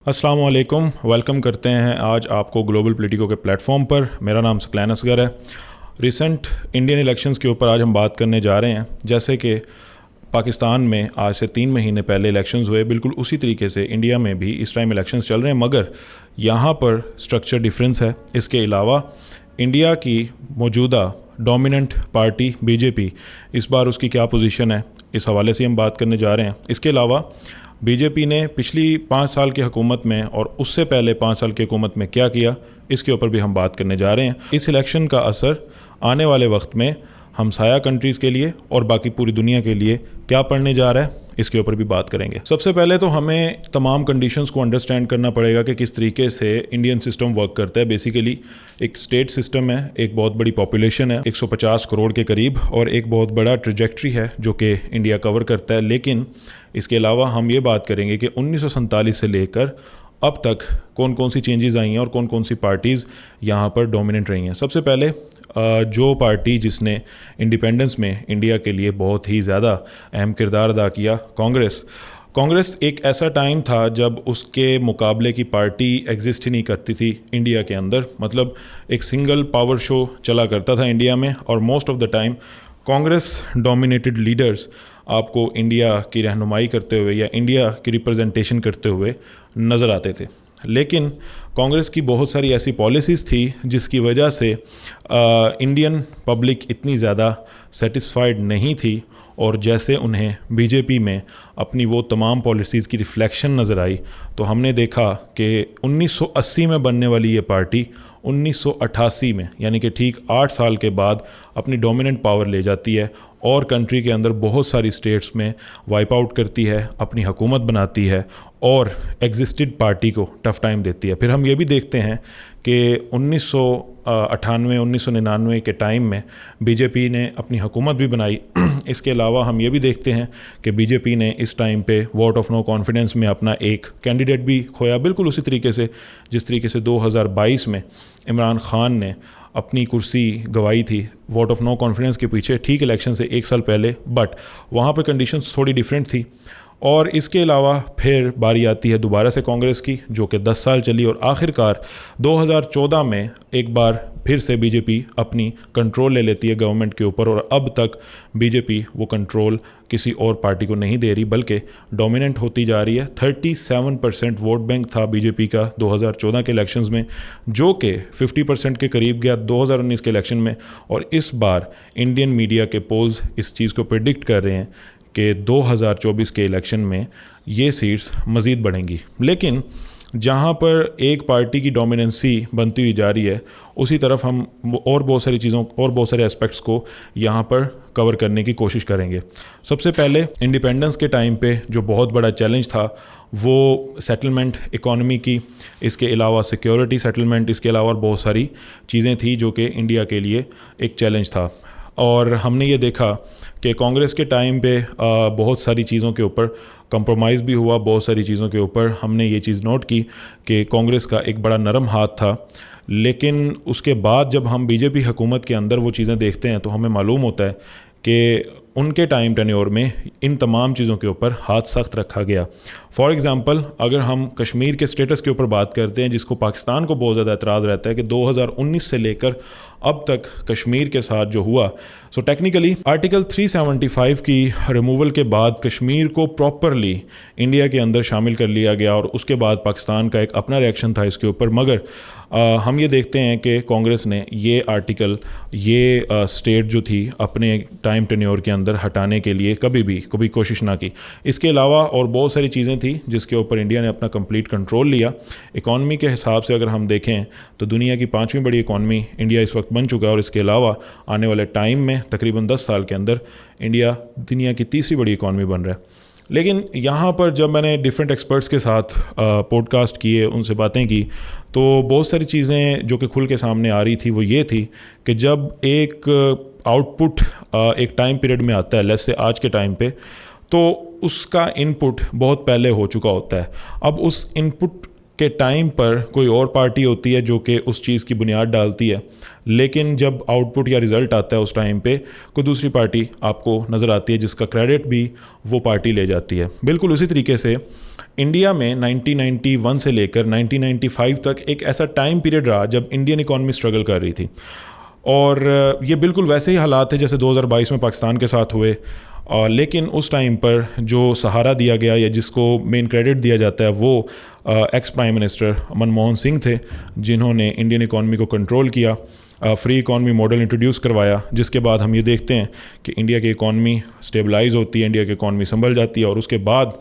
अस्सलाम वालेकुम, वेलकम करते हैं आज आपको ग्लोबल पॉलिटिको के प्लेटफॉर्म पर। मेरा नाम सकलैन असगर है। रिसेंट इंडियन इलेक्शंस के ऊपर आज हम बात करने जा रहे हैं। जैसे कि पाकिस्तान में आज से 3 महीने पहले इलेक्शंस हुए, बिल्कुल उसी तरीके से इंडिया में भी इस टाइम इलेक्शंस चल रहे हैं, मगर यहाँ पर स्ट्रक्चर डिफरेंस है। इसके अलावा इंडिया की मौजूदा डोमिनेंट पार्टी बीजेपी, इस बार उसकी क्या पोजीशन है, इस हवाले से हम बात करने जा रहे हैं। इसके अलावा बीजेपी ने पिछली 5 साल की हुकूमत में और उससे पहले 5 साल की हुकूमत में क्या किया, इसके ऊपर भी हम बात करने जा रहे हैं। इस इलेक्शन का असर आने वाले वक्त में हमसाया कंट्रीज़ के लिए और बाकी पूरी दुनिया के लिए क्या पड़ने जा रहा है, इसके ऊपर भी बात करेंगे। सबसे पहले तो हमें तमाम कंडीशंस को अंडरस्टैंड करना पड़ेगा कि किस तरीके से इंडियन सिस्टम वर्क करता है। बेसिकली एक स्टेट सिस्टम है, एक बहुत बड़ी पॉपुलेशन है 150 करोड़ के करीब, और एक बहुत बड़ा ट्रैजेक्टरी है जो कि इंडिया कवर करता है। लेकिन इसके अलावा हम ये बात करेंगे कि 1947 से लेकर अब तक कौन कौन सी चेंजेस आई हैं और कौन कौन सी पार्टीज़ यहाँ पर डोमिनेंट रही हैं। सबसे पहले जो पार्टी जिसने इंडिपेंडेंस में इंडिया के लिए बहुत ही ज़्यादा अहम किरदार अदा किया, कांग्रेस एक ऐसा टाइम था जब उसके मुकाबले की पार्टी एग्जिस्ट ही नहीं करती थी इंडिया के अंदर। मतलब एक सिंगल पावर शो चला करता था इंडिया में, और most of the time Congress dominated leaders आपको इंडिया की रहनुमाई करते हुए या इंडिया की रिप्रेजेंटेशन करते हुए नज़र आते थे। लेकिन कांग्रेस की बहुत सारी ऐसी पॉलिसीज़ थी जिसकी वजह से इंडियन पब्लिक इतनी ज़्यादा सेटिस्फाइड नहीं थी, और जैसे उन्हें बीजेपी में अपनी वो तमाम पॉलिसीज़ की रिफ्लेक्शन नज़र आई, तो हमने देखा कि 1980 में बनने वाली ये पार्टी 1988 में, यानी कि ठीक 8 साल के बाद अपनी डोमिनेंट पावर ले जाती है और कंट्री के अंदर बहुत सारी स्टेट्स में वाइप आउट करती है, अपनी हुकूमत बनाती है और एग्जिस्टेड पार्टी को टफ़ टाइम देती है। फिर हम ये भी देखते हैं कि 1998 1999 के टाइम में बीजेपी ने अपनी हुकूमत भी बनाई। इसके अलावा हम ये भी देखते हैं कि बीजेपी ने इस टाइम पे वोट ऑफ नो कॉन्फिडेंस में अपना एक कैंडिडेट भी खोया, बिल्कुल उसी तरीके से जिस तरीके से 2022 में इमरान खान ने अपनी कुर्सी गंवाई थी वोट ऑफ नो कॉन्फिडेंस के पीछे, ठीक इलेक्शन से 1 साल पहले, बट वहाँ पे कंडीशंस थोड़ी डिफरेंट थी। और इसके अलावा फिर बारी आती है दोबारा से कांग्रेस की, जो कि 10 साल चली, और आखिरकार 2014 में एक बार फिर से बीजेपी अपनी कंट्रोल ले लेती है गवर्नमेंट के ऊपर, और अब तक बीजेपी वो कंट्रोल किसी और पार्टी को नहीं दे रही, बल्कि डोमिनेंट होती जा रही है। 37% वोट बैंक था बीजेपी का 2014 के इलेक्शंस में, जो कि 50% के करीब गया 2019 के इलेक्शन में। और इस बार इंडियन मीडिया के पोल्स इस चीज़ को प्रिडिक्ट कर रहे हैं कि 2024 के इलेक्शन में ये सीट्स मज़ीद बढ़ेंगी। लेकिन जहाँ पर एक पार्टी की डोमिनेंसी बनती हुई जा रही है, उसी तरफ हम और बहुत सारी चीज़ों और बहुत सारे एस्पेक्ट्स को यहाँ पर कवर करने की कोशिश करेंगे। सबसे पहले इंडिपेंडेंस के टाइम पे जो बहुत बड़ा चैलेंज था वो सेटलमेंट इकॉनमी की, इसके अलावा सिक्योरिटी सेटलमेंट, इसके अलावा और बहुत सारी चीज़ें थी जो कि इंडिया के लिए एक चैलेंज था। और हमने ये देखा कि कांग्रेस के टाइम पे बहुत सारी चीज़ों के ऊपर कंप्रोमाइज़ भी हुआ, बहुत सारी चीज़ों के ऊपर हमने ये चीज़ नोट की कि कांग्रेस का एक बड़ा नरम हाथ था। लेकिन उसके बाद जब हम बीजेपी हुकूमत के अंदर वो चीज़ें देखते हैं तो हमें मालूम होता है कि उनके टाइम टेन्योर में इन तमाम चीज़ों के ऊपर हाथ सख्त रखा गया। फॉर एग्ज़ाम्पल, अगर हम कश्मीर के स्टेटस के ऊपर बात करते हैं, जिसको पाकिस्तान को बहुत ज़्यादा एतराज़ रहता है कि 2019 से लेकर अब तक कश्मीर के साथ जो हुआ, सो टेक्निकली आर्टिकल 375 की रिमूवल के बाद कश्मीर को प्रॉपरली इंडिया के अंदर शामिल कर लिया गया, और उसके बाद पाकिस्तान का एक अपना रिएक्शन था इसके ऊपर। मगर हम ये देखते हैं कि कांग्रेस ने ये आर्टिकल, ये स्टेट जो थी, अपने टाइम टेन्योर के अंदर हटाने के लिए कभी कोशिश ना की। इसके अलावा और बहुत सारी चीज़ें थी जिसके ऊपर इंडिया ने अपना कंप्लीट कंट्रोल लिया। इकॉनमी के हिसाब से अगर हम देखें तो दुनिया की 5वीं बड़ी इकॉनमी इंडिया इस वक्त बन चुका है, और इसके अलावा आने वाले टाइम में तकरीबन 10 साल के अंदर इंडिया दुनिया की 3री बड़ी इकॉनमी बन रहा है। लेकिन यहाँ पर जब मैंने डिफरेंट एक्सपर्ट्स के साथ पॉडकास्ट किए, उनसे बातें की, तो बहुत सारी चीज़ें जो कि खुल के सामने आ रही थी वो ये थी कि जब एक आउटपुट एक टाइम पीरियड में आता है, लेट्स से आज के टाइम पे, तो उसका इनपुट बहुत पहले हो चुका होता है। अब उस इनपुट के टाइम पर कोई और पार्टी होती है जो कि उस चीज़ की बुनियाद डालती है, लेकिन जब आउटपुट या रिज़ल्ट आता है उस टाइम पे कोई दूसरी पार्टी आपको नज़र आती है जिसका क्रेडिट भी वो पार्टी ले जाती है। बिल्कुल उसी तरीके से इंडिया में 1991 से लेकर 1995 तक एक ऐसा टाइम पीरियड रहा जब इंडियन इकॉनमी स्ट्रगल कर रही थी, और ये बिल्कुल वैसे ही हालात थे जैसे 2022 में पाकिस्तान के साथ हुए। लेकिन उस टाइम पर जो सहारा दिया गया या जिसको मेन क्रेडिट दिया जाता है वो ex prime minister Manmohan Singh थे, जिन्होंने इंडियन इकॉनमी को कंट्रोल किया, फ्री इकॉनमी मॉडल इंट्रोड्यूस करवाया, जिसके बाद हम ये देखते हैं कि इंडिया की इकॉनमी स्टेबलाइज होती है, इंडिया की इकॉनमी संभल जाती है। और उसके बाद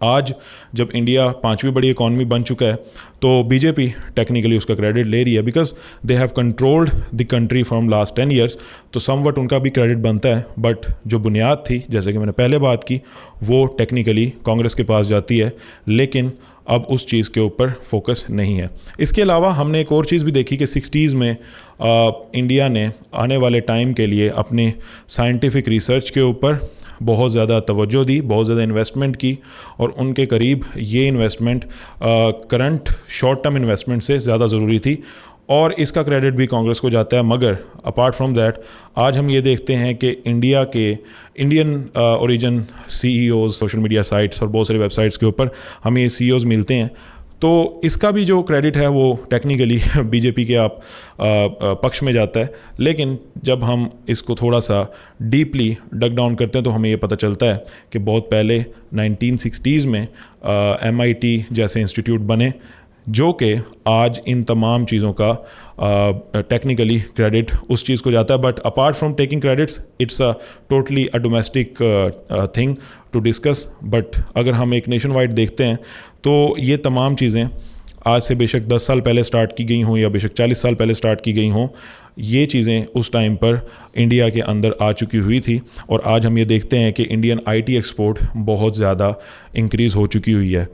आज जब इंडिया 5वीं बड़ी इकॉनमी बन चुका है तो बीजेपी टेक्निकली उसका क्रेडिट ले रही है, because they have controlled the country from last 10 years. तो समवट उनका भी क्रेडिट बनता है, बट जो बुनियाद थी, जैसे कि मैंने पहले बात की, वो टेक्निकली कांग्रेस के पास जाती है, लेकिन अब उस चीज़ के ऊपर फोकस नहीं है। इसके अलावा हमने एक और चीज़ भी देखी कि 60s में इंडिया ने आने वाले टाइम के लिए अपने साइंटिफिक रिसर्च के ऊपर बहुत ज़्यादा तवज्जो दी, बहुत ज़्यादा इन्वेस्टमेंट की, और उनके करीब ये investment current short term investment से ज़्यादा ज़रूरी थी, और इसका क्रेडिट भी कांग्रेस को जाता है। मगर अपार्ट फ्रॉम दैट आज हम ये देखते हैं कि Indian origin CEOs social media sites और बहुत सारी वेबसाइट्स के ऊपर हमें ये सीईओज़ मिलते हैं, तो इसका भी जो क्रेडिट है वो टेक्निकली बीजेपी के पक्ष में जाता है। लेकिन जब हम इसको थोड़ा सा डीपली डग डाउन करते हैं तो हमें ये पता चलता है कि बहुत पहले 1960s में MIT जैसे इंस्टीट्यूट बने, जो कि आज इन तमाम चीज़ों का टेक्निकली क्रेडिट उस चीज़ को जाता है। But apart from taking credits, it's a totally a domestic thing to discuss. But अगर हम एक नेशन वाइड देखते हैं तो ये तमाम चीज़ें आज से बेशक 10 साल पहले स्टार्ट की गई हों या बेशक 40 साल पहले स्टार्ट की गई हों, ये चीज़ें उस टाइम पर इंडिया के अंदर आ चुकी हुई थी, और आज हम ये देखते हैं कि इंडियन IT एक्सपोर्ट बहुत ज़्यादा इंक्रीज़ हो चुकी हुई है।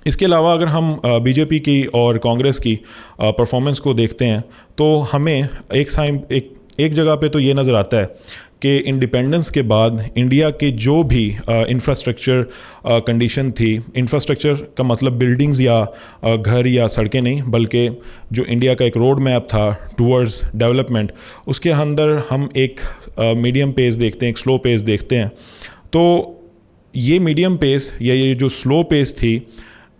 इसके अलावा अगर हम बीजेपी की और कांग्रेस की परफॉर्मेंस को देखते हैं तो हमें एक जगह पे तो ये नज़र आता है कि इंडिपेंडेंस के बाद इंडिया के जो भी इंफ्रास्ट्रक्चर कंडीशन थी, इंफ्रास्ट्रक्चर का मतलब बिल्डिंग्स या घर या सड़कें नहीं, बल्कि जो इंडिया का एक रोड मैप था टूवर्ड्स डेवलपमेंट, उसके अंदर हम एक मीडियम पेस देखते हैं, एक स्लो पेस देखते हैं। तो ये मीडियम पेस या ये जो स्लो पेस थी,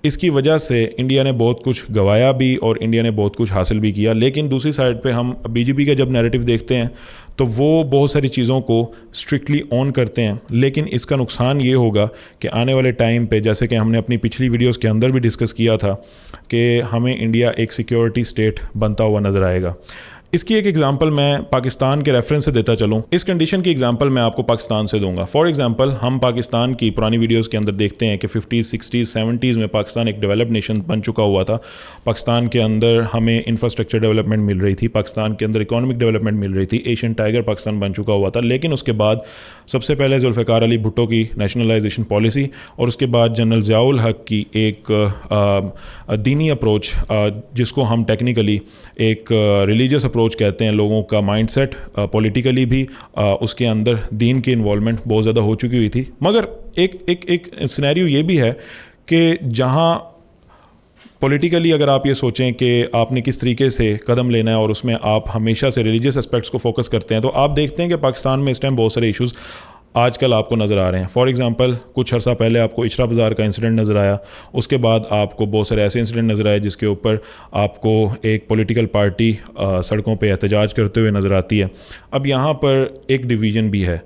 इसकी वजह से इंडिया ने बहुत कुछ गंवाया भी और इंडिया ने बहुत कुछ हासिल भी किया। लेकिन दूसरी साइड पे हम बीजेपी का जब नैरेटिव देखते हैं तो वो बहुत सारी चीज़ों को स्ट्रिक्टली ऑन करते हैं, लेकिन इसका नुकसान ये होगा कि आने वाले टाइम पे, जैसे कि हमने अपनी पिछली वीडियोस के अंदर भी डिस्कस किया था, कि हमें इंडिया एक सिक्योरिटी स्टेट बनता हुआ नज़र आएगा। इसकी एक एग्जांपल मैं पाकिस्तान के रेफरेंस से देता चलूँ। इस कंडीशन की एग्जांपल मैं आपको पाकिस्तान से दूंगा। फॉर एग्जांपल हम पाकिस्तान की पुरानी वीडियोस के अंदर देखते हैं कि 50s, 60s, 70s में पाकिस्तान एक डेवलप्ड नेशन बन चुका हुआ था। पाकिस्तान के अंदर हमें इंफ्रास्ट्रक्चर डेवलपमेंट मिल रही थी, पाकिस्तान के अंदर इकोनॉमिक डेवलपमेंट मिल रही थी, एशियन टाइगर पाकिस्तान बन चुका हुआ था। लेकिन उसके बाद सबसे पहले जुल्फ़िकार अली भुट्टो की नेशनलाइजेशन पॉलिसी, और उसके बाद जनरल ज़ियाउल हक की एक दीनी अप्रोच, जिसको हम टेक्निकली एक रिलीजियस अप्रोच कहते हैं, लोगों का माइंडसेट पॉलिटिकली भी उसके अंदर दीन की इन्वॉल्वमेंट बहुत ज़्यादा हो चुकी हुई थी। मगर एक सिनेरियो ये भी है कि जहाँ पॉलिटिकली अगर आप ये सोचें कि आपने किस तरीके से कदम लेना है और उसमें आप हमेशा से रिलीजियस एस्पेक्ट्स को फोकस करते हैं, तो आप देखते हैं कि पाकिस्तान में इस टाइम बहुत सारे इश्यूज़ आजकल आपको नज़र आ रहे हैं। फॉर एग्जांपल कुछ अर्सा पहले आपको इचरा बाज़ार का इंसिडेंट नज़र आया, उसके बाद आपको बहुत सारे ऐसे इंसिडेंट नज़र आए जिसके ऊपर आपको एक पॉलिटिकल पार्टी सड़कों पे एहतजाज करते हुए नज़र आती है। अब यहाँ पर एक डिवीज़न भी है,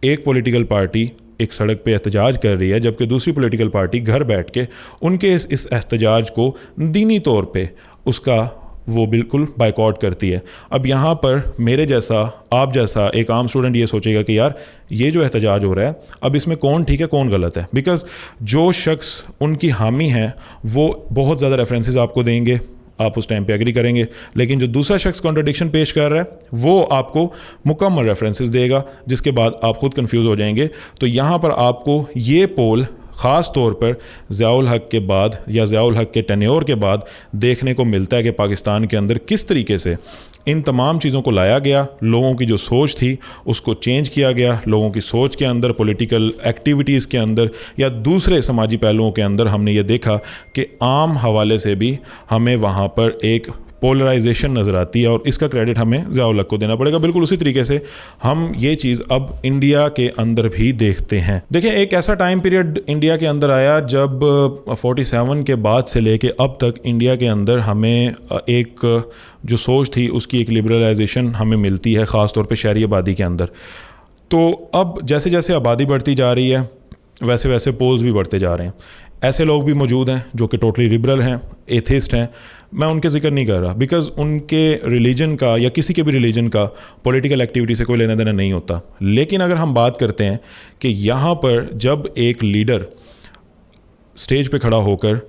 एक पॉलिटिकल पार्टी एक सड़क पे एहतजाज कर रही है, जबकि दूसरी पॉलिटिकल पार्टी घर बैठ के उनके इस एहतजाज को दीनी तौर पे उसका वो बिल्कुल बायकॉट करती है। अब यहाँ पर मेरे जैसा, आप जैसा एक आम स्टूडेंट ये सोचेगा कि यार ये जो एहतजाज हो रहा है, अब इसमें कौन ठीक है कौन गलत है, बिकॉज़ जो शख्स उनकी हामी है वो बहुत ज़्यादा रेफरेंसेस आपको देंगे, आप उस टाइम पे एग्री करेंगे, लेकिन जो दूसरा शख्स कॉन्ट्रडिक्शन पेश कर रहा है वो आपको मुकम्मल रेफरेंसेस देगा, जिसके बाद आप खुद कंफ्यूज हो जाएंगे। तो यहाँ पर आपको ये पोल ख़ास तौर पर ज़ियाउल हक़ के बाद या ज़ियाउल हक़ के टेन्योर के बाद देखने को मिलता है कि पाकिस्तान के अंदर किस तरीके से इन तमाम चीज़ों को लाया गया, लोगों की जो सोच थी उसको चेंज किया गया, लोगों की सोच के अंदर, पॉलिटिकल एक्टिविटीज़ के अंदर या दूसरे समाजी पहलुओं के अंदर हमने ये देखा कि आम हवाले से भी हमें वहाँ पर एक पोलराइजेशन नज़र आती है और इसका क्रेडिट हमें ज़ियाउल हक़ को देना पड़ेगा। बिल्कुल उसी तरीके से हम ये चीज़ अब इंडिया के अंदर भी देखते हैं। देखिए, एक ऐसा टाइम पीरियड इंडिया के अंदर आया जब 47 के बाद से लेके अब तक इंडिया के अंदर हमें एक जो सोच थी उसकी एक लिबरलाइजेशन हमें मिलती है, ख़ास तौर पे शहरी आबादी के अंदर। तो अब जैसे जैसे आबादी बढ़ती जा रही है वैसे वैसे पोल्स भी बढ़ते जा रहे हैं। ऐसे लोग भी मौजूद हैं जो कि टोटली लिबरल हैं, एथिस्ट हैं, मैं उनके जिक्र नहीं कर रहा बिकॉज़ उनके रिलीजन का या किसी के भी रिलीजन का पॉलिटिकल एक्टिविटी से कोई लेना देना नहीं होता। लेकिन अगर हम बात करते हैं कि यहाँ पर जब एक लीडर स्टेज पे खड़ा होकर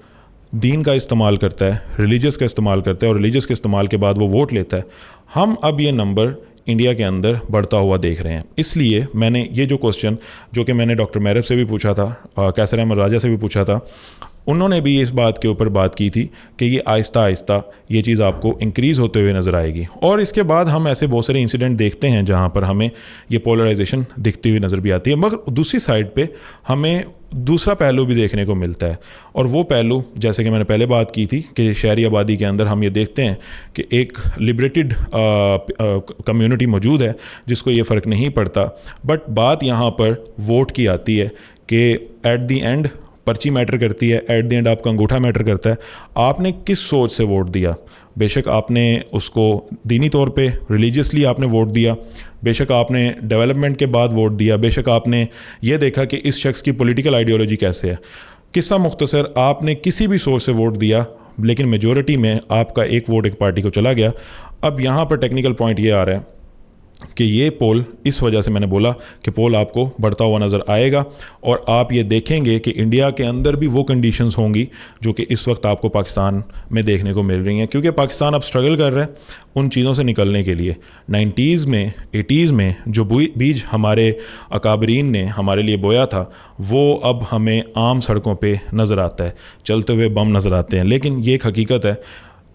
दीन का इस्तेमाल करता है, रिलीजियस का इस्तेमाल करता है और रिलीजियस के इस्तेमाल के बाद वो वोट लेता है, हम अब ये नंबर इंडिया के अंदर बढ़ता हुआ देख रहे हैं। इसलिए मैंने ये जो क्वेश्चन जो कि मैंने डॉक्टर मैरब से भी पूछा था, कैसर अहमद राजा से भी पूछा था, उन्होंने भी इस बात के ऊपर बात की थी कि ये आहिस्ता आहिस्ता ये चीज़ आपको इंक्रीज़ होते हुए नज़र आएगी। और इसके बाद हम ऐसे बहुत सारे इंसिडेंट देखते हैं जहाँ पर हमें ये पोलराइजेशन दिखती हुई नज़र भी आती है। मगर दूसरी साइड पे हमें दूसरा पहलू भी देखने को मिलता है और वो पहलू जैसे कि मैंने पहले बात की थी कि शहरी आबादी के अंदर हम ये देखते हैं कि एक लिबरेटेड कम्युनिटी मौजूद है जिसको ये फ़र्क नहीं पड़ता। बट बात यहाँ पर वोट की आती है कि एट दी एंड पर्ची मैटर करती है, एट द एंड आपका अंगूठा मैटर करता है। आपने किस सोच से वोट दिया, बेशक आपने उसको दीनी तौर पे रिलीजियसली आपने वोट दिया, बेशक आपने डेवलपमेंट के बाद वोट दिया, बेशक आपने ये देखा कि इस शख्स की पॉलिटिकल आइडियोलॉजी कैसे है। किस्सा मुख्तसर आपने किसी भी सोच से वोट दिया लेकिन मेजॉरिटी में आपका एक वोट एक पार्टी को चला गया। अब यहाँ पर टेक्निकल पॉइंट ये आ रहा है कि ये पोल, इस वजह से मैंने बोला कि पोल आपको बढ़ता हुआ नज़र आएगा और आप ये देखेंगे कि इंडिया के अंदर भी वो कंडीशंस होंगी जो कि इस वक्त आपको पाकिस्तान में देखने को मिल रही हैं, क्योंकि पाकिस्तान अब स्ट्रगल कर रहा है उन चीज़ों से निकलने के लिए। 90s में 80s में जो बीज हमारे अकाबरीन ने हमारे लिए बोया था वो अब हमें आम सड़कों पर नज़र आता है, चलते हुए बम नज़र आते हैं। लेकिन ये एक हकीकत है,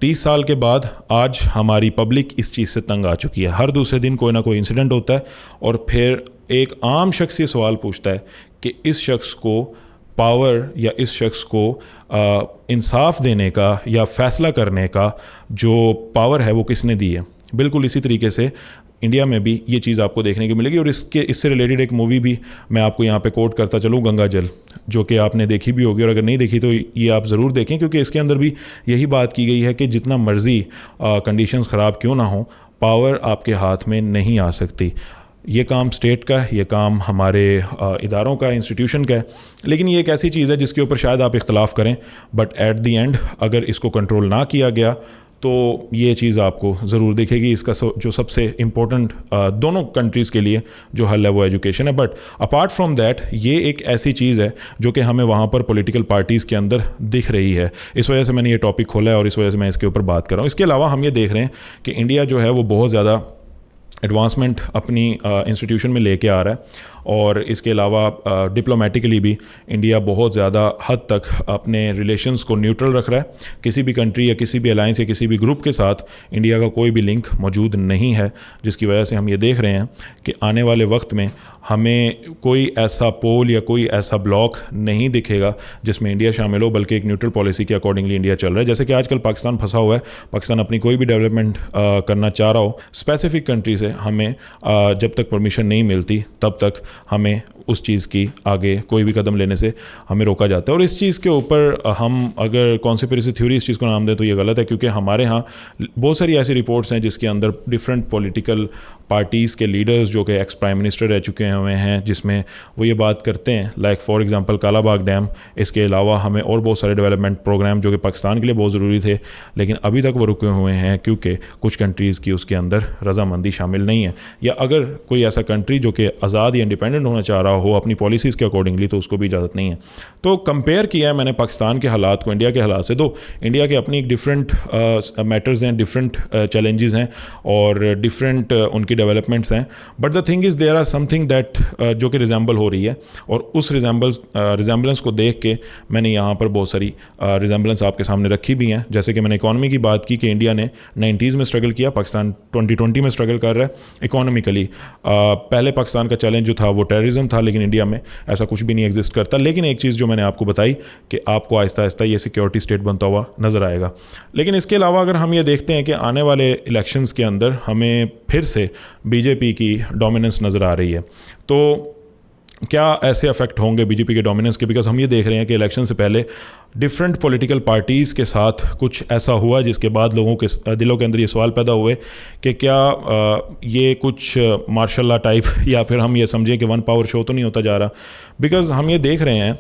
30 साल के बाद आज हमारी पब्लिक इस चीज़ से तंग आ चुकी है। हर दूसरे दिन कोई ना कोई इंसिडेंट होता है और फिर एक आम शख्स ये सवाल पूछता है कि इस शख्स को पावर या इस शख्स को इंसाफ देने का या फ़ैसला करने का जो पावर है वो किसने दी है। बिल्कुल इसी तरीके से इंडिया में भी ये चीज़ आपको देखने को मिलेगी। और इससे रिलेटेड एक मूवी भी मैं आपको यहाँ पे कोट करता चलूँ, गंगा जल, जो कि आपने देखी भी होगी और अगर नहीं देखी तो ये आप ज़रूर देखें, क्योंकि इसके अंदर भी यही बात की गई है कि जितना मर्ज़ी कंडीशंस ख़राब क्यों ना हो, पावर आपके हाथ में नहीं आ सकती। ये काम स्टेट का, ये काम हमारे इदारों का, इंस्टीट्यूशन का है। लेकिन ये एक ऐसी चीज़ है जिसके ऊपर शायद आप इख्तलाफ करें, बट एट दी एंड अगर इसको कंट्रोल ना किया गया तो ये चीज़ आपको ज़रूर दिखेगी। इसका जो सबसे इम्पोर्टेंट दोनों कंट्रीज़ के लिए जो हल है वो एजुकेशन है। बट अपार्ट फ्रॉम दैट ये एक ऐसी चीज़ है जो कि हमें वहाँ पर पॉलिटिकल पार्टीज़ के अंदर दिख रही है। इस वजह से मैंने ये टॉपिक खोला है और इस वजह से मैं इसके ऊपर बात कर रहा हूँ। इसके अलावा हम ये देख रहे हैं कि इंडिया जो है वो बहुत ज़्यादा एडवांसमेंट अपनी इंस्टीट्यूशन में लेके आ रहा है और इसके अलावा डिप्लोमेटिकली भी इंडिया बहुत ज़्यादा हद तक अपने रिलेशंस को न्यूट्रल रख रहा है। किसी भी कंट्री या किसी भी अलायंस या किसी भी ग्रुप के साथ इंडिया का कोई भी लिंक मौजूद नहीं है, जिसकी वजह से हम ये देख रहे हैं कि आने वाले वक्त में हमें कोई ऐसा पोल या कोई ऐसा ब्लॉक नहीं दिखेगा जिसमें इंडिया शामिल हो, बल्कि एक न्यूट्रल पॉलिसी के अकॉर्डिंगली इंडिया चल रहा है। जैसे कि आजकल पाकिस्तान फंसा हुआ है, पाकिस्तान अपनी कोई भी डेवलपमेंट करना चाह रहा हो स्पेसिफिक कंट्री से, हमें जब तक परमिशन नहीं मिलती तब तक हमें उस चीज़ की आगे कोई भी कदम लेने से हमें रोका जाता है। और इस चीज़ के ऊपर हम अगर कॉन्स्पिरेसी थ्योरी इस चीज़ को नाम दें तो ये गलत है, क्योंकि हमारे यहाँ बहुत सारी ऐसी रिपोर्ट्स हैं जिसके अंदर डिफरेंट पॉलिटिकल पार्टीज़ के लीडर्स जो कि एक्स प्राइम मिनिस्टर रह चुके हुए हैं, जिसमें वो ये बात करते हैं like for example Kalabagh dam. इसके अलावा हमें और बहुत सारे डेवलपमेंट प्रोग्राम जो कि पाकिस्तान के लिए बहुत ज़रूरी थे लेकिन अभी तक वो रुके हुए हैं क्योंकि कुछ कंट्रीज़ की उसके अंदर रजामंदी शामिल नहीं है। या अगर कोई ऐसा कंट्री जो कि आज़ाद या इंडिपेंडेंट होना चाह रहा हो अपनी पॉलिसीज़ के अकॉर्डिंगली, तो उसको भी इजाज़त नहीं है। तो कंपेयर किया है मैंने पाकिस्तान के हालात को इंडिया के हालात से, तो इंडिया के अपनी डिफरेंट मैटर्स हैं, डिफरेंट चैलेंजेस हैं और डिफरेंट उनकी डेवलपमेंट्स हैं, but the thing is there are something that जो कि रिजेंबल हो रही है, और उस रिजेंबलेंस को देख के मैंने यहाँ पर बहुत सारी रिजेंबलेंस आपके सामने रखी भी हैं। जैसे कि मैंने इकॉनमी की बात की कि इंडिया ने 90s में स्ट्रगल किया, पाकिस्तान 2020 में स्ट्रगल कर रहा है इकोनॉमिकली। पहले पाकिस्तान का चैलेंज जो था वो टेररिज्म था, लेकिन इंडिया में ऐसा कुछ भी नहीं एग्जिस्ट करता। लेकिन एक चीज़ जो मैंने आपको बताई कि आपको आहिस्ता आहिस्ता ये सिक्योरिटी स्टेट बनता हुआ नज़र आएगा। लेकिन इसके अलावा अगर हम ये देखते हैं कि आने वाले इलेक्शंस के अंदर हमें फिर से बीजेपी की डोमिनेंस नज़र आ रही है, तो क्या ऐसे अफेक्ट होंगे बीजेपी के डोमिनेंस के? बिकॉज हम ये देख रहे हैं कि इलेक्शन से पहले डिफरेंट पॉलिटिकल पार्टीज़ के साथ कुछ ऐसा हुआ जिसके बाद लोगों के दिलों के अंदर ये सवाल पैदा हुए कि क्या ये कुछ मार्शल लॉ टाइप या फिर हम ये समझें कि वन पावर शो तो नहीं होता जा रहा। बिकॉज हम ये देख रहे हैं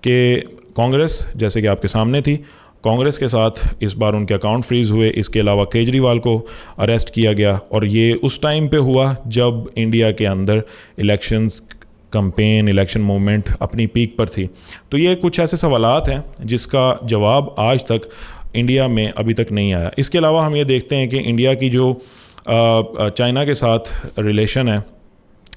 कि कांग्रेस, जैसे कि आपके सामने थी, कांग्रेस के साथ इस बार उनके अकाउंट फ्रीज़ हुए। इसके अलावा केजरीवाल को अरेस्ट किया गया, और ये उस टाइम पे हुआ जब इंडिया के अंदर इलेक्शंस कैंपेन, इलेक्शन मूवमेंट अपनी पीक पर थी। तो ये कुछ ऐसे सवालात हैं जिसका जवाब आज तक इंडिया में अभी तक नहीं आया। इसके अलावा हम ये देखते हैं कि इंडिया की जो चाइना के साथ रिलेशन है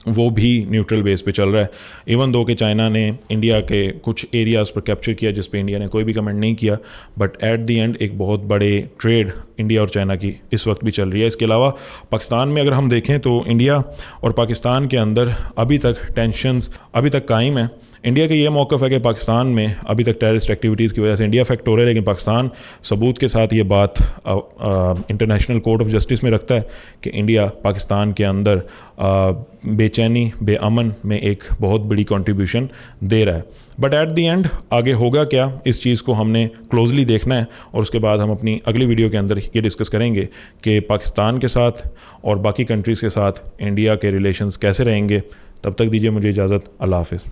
वो भी न्यूट्रल बेस पे चल रहा है। इवन दो कि चाइना ने इंडिया के कुछ एरियाज़ पर कैप्चर किया जिस पे इंडिया ने कोई भी कमेंट नहीं किया, बट एट द एंड एक बहुत बड़े ट्रेड इंडिया और चाइना की इस वक्त भी चल रही है। इसके अलावा पाकिस्तान में अगर हम देखें तो इंडिया और पाकिस्तान के अंदर अभी तक टेंशन्स अभी तक कायम है। इंडिया का ये मौक़िफ़ है कि पाकिस्तान में अभी तक टेररिस्ट एक्टिविटीज़ की वजह से इंडिया अफेक्ट हो रहा है, लेकिन पाकिस्तान सबूत के साथ ये बात इंटरनेशनल कोर्ट ऑफ जस्टिस में रखता है कि इंडिया पाकिस्तान के अंदर बेचैनी, बेअमन में एक बहुत बड़ी कंट्रीब्यूशन दे रहा है। बट एट द एंड आगे होगा क्या, इस चीज़ को हमने क्लोजली देखना है, और उसके बाद हम अपनी अगली वीडियो के अंदर ये डिस्कस करेंगे कि पाकिस्तान के साथ और बाकी कंट्रीज़ के साथ इंडिया के रिलेशंस कैसे रहेंगे। तब तक दीजिए मुझे इजाज़त। अल्लाह हाफ़िज़।